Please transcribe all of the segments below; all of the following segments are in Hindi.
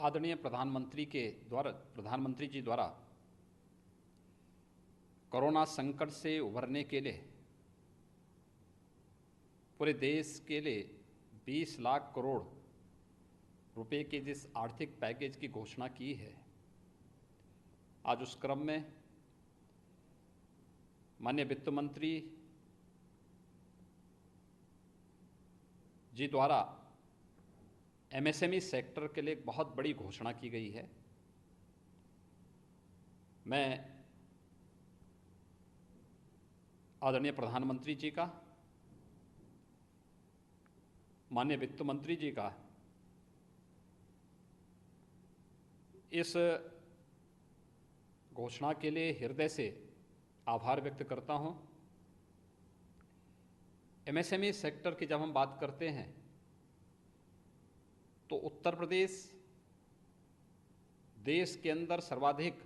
आदरणीय प्रधानमंत्री जी द्वारा कोरोना संकट से उभरने के लिए पूरे देश के लिए 20 लाख करोड़ रुपए के जिस आर्थिक पैकेज की घोषणा की है, आज उस क्रम में माननीय वित्त मंत्री जी द्वारा एमएसएमई सेक्टर के लिए एक बहुत बड़ी घोषणा की गई है। मैं आदरणीय प्रधानमंत्री जी का, माननीय वित्त मंत्री जी का इस घोषणा के लिए हृदय से आभार व्यक्त करता हूं। एमएसएमई सेक्टर की जब हम बात करते हैं तो उत्तर प्रदेश देश के अंदर सर्वाधिक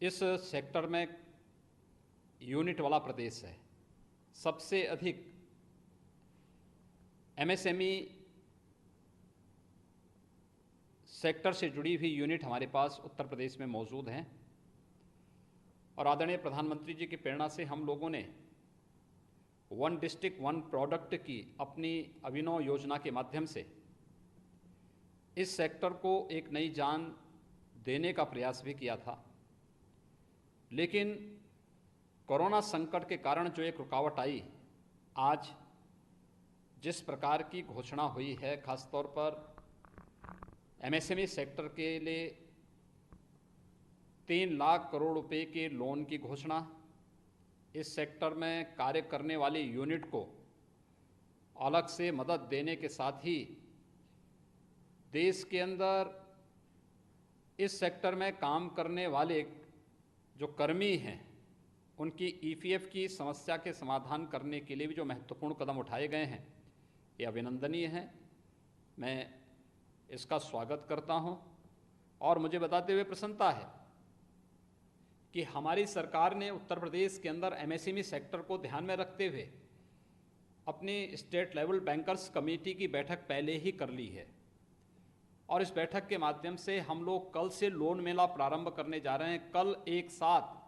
इस सेक्टर में यूनिट वाला प्रदेश है। सबसे अधिक एमएसएमई सेक्टर से जुड़ी हुई यूनिट हमारे पास उत्तर प्रदेश में मौजूद हैं और आदरणीय प्रधानमंत्री जी की प्रेरणा से हम लोगों ने वन डिस्ट्रिक्ट वन प्रोडक्ट की अपनी अभिनव योजना के माध्यम से इस सेक्टर को एक नई जान देने का प्रयास भी किया था। लेकिन कोरोना संकट के कारण जो एक रुकावट आई, आज जिस प्रकार की घोषणा हुई है, खासतौर पर एमएसएमई सेक्टर के लिए 3 लाख करोड़ रुपए के लोन की घोषणा, इस सेक्टर में कार्य करने वाली यूनिट को अलग से मदद देने के साथ ही देश के अंदर इस सेक्टर में काम करने वाले जो कर्मी हैं उनकी ईपीएफ की समस्या के समाधान करने के लिए भी जो महत्वपूर्ण कदम उठाए गए हैं, ये अभिनंदनीय हैं। मैं इसका स्वागत करता हूं और मुझे बताते हुए प्रसन्नता है कि हमारी सरकार ने उत्तर प्रदेश के अंदर एमएसएमई सेक्टर को ध्यान में रखते हुए अपनी स्टेट लेवल बैंकर्स कमेटी की बैठक पहले ही कर ली है और इस बैठक के माध्यम से हम लोग कल से लोन मेला प्रारंभ करने जा रहे हैं। कल एक साथ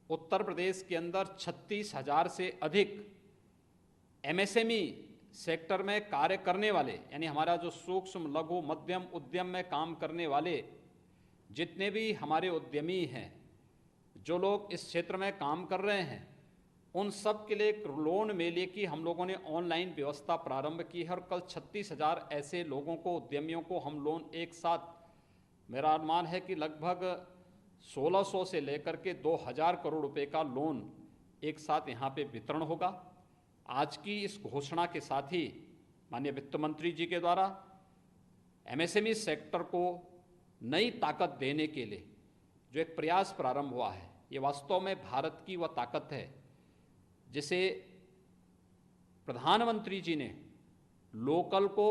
उत्तर प्रदेश के अंदर 36,000 से अधिक एमएसएमई सेक्टर में कार्य करने वाले, यानी हमारा जो सूक्ष्म लघु मध्यम उद्यम में काम करने वाले जितने भी हमारे उद्यमी हैं, जो लोग इस क्षेत्र में काम कर रहे हैं, उन सब के लिए लोन मेले की हम लोगों ने ऑनलाइन व्यवस्था प्रारंभ की है और कल 36,000 ऐसे लोगों को, उद्यमियों को हम लोन एक साथ, मेरा अनुमान है कि लगभग 1600 से लेकर के 2000 करोड़ रुपए का लोन एक साथ यहाँ पे वितरण होगा। आज की इस घोषणा के साथ ही माननीय वित्त मंत्री जी के द्वारा एमएसएमई सेक्टर को नई ताकत देने के लिए जो एक प्रयास प्रारंभ हुआ है, ये वास्तव में भारत की वह ताकत है जिसे प्रधानमंत्री जी ने लोकल को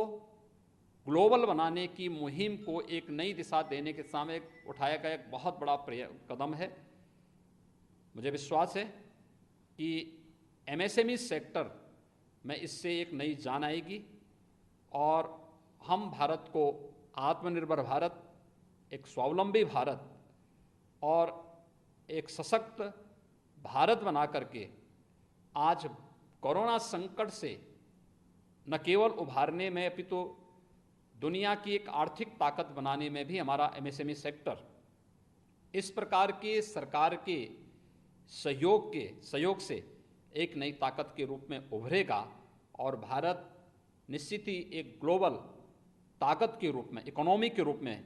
ग्लोबल बनाने की मुहिम को एक नई दिशा देने के सामने उठाया गया एक बहुत बड़ा कदम है। मुझे विश्वास है कि एमएसएमई सेक्टर में इससे एक नई जान आएगी और हम भारत को आत्मनिर्भर भारत, एक स्वावलंबी भारत और एक सशक्त भारत बना करके आज कोरोना संकट से न केवल उभारने में अपितु दुनिया की एक आर्थिक ताकत बनाने में भी हमारा एमएसएमई सेक्टर इस प्रकार के सरकार के सहयोग से एक नई ताकत के रूप में उभरेगा और भारत निश्चित ही एक ग्लोबल ताकत के रूप में, इकोनॉमी के रूप में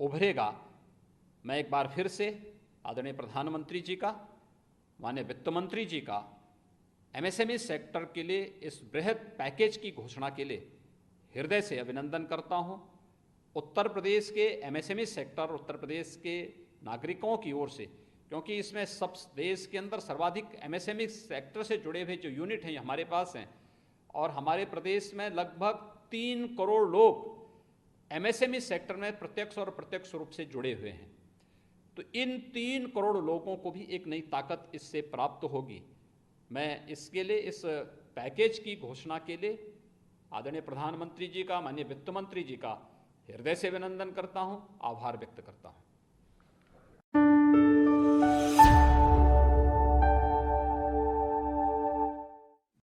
उभरेगा। मैं एक बार फिर से आदरणीय प्रधानमंत्री जी का, माननीय वित्त मंत्री जी का एमएसएमई सेक्टर के लिए इस बृहद पैकेज की घोषणा के लिए हृदय से अभिनंदन करता हूं। उत्तर प्रदेश के एमएसएमई सेक्टर, उत्तर प्रदेश के नागरिकों की ओर से, क्योंकि इसमें सब देश के अंदर सर्वाधिक एमएसएमई सेक्टर से जुड़े हुए जो यूनिट हैं हमारे पास हैं और हमारे प्रदेश में लगभग 3 करोड़ लोग एमएसएमई सेक्टर में प्रत्यक्ष और अप्रत्यक्ष रूप से जुड़े हुए हैं। तो इन 3 करोड़ लोगों को भी एक नई ताकत इससे प्राप्त होगी। मैं इसके लिए, इस पैकेज की घोषणा के लिए आदरणीय प्रधानमंत्री जी का, माननीय वित्त मंत्री जी का हृदय से अभिनंदन करता हूं, आभार व्यक्त करता हूं।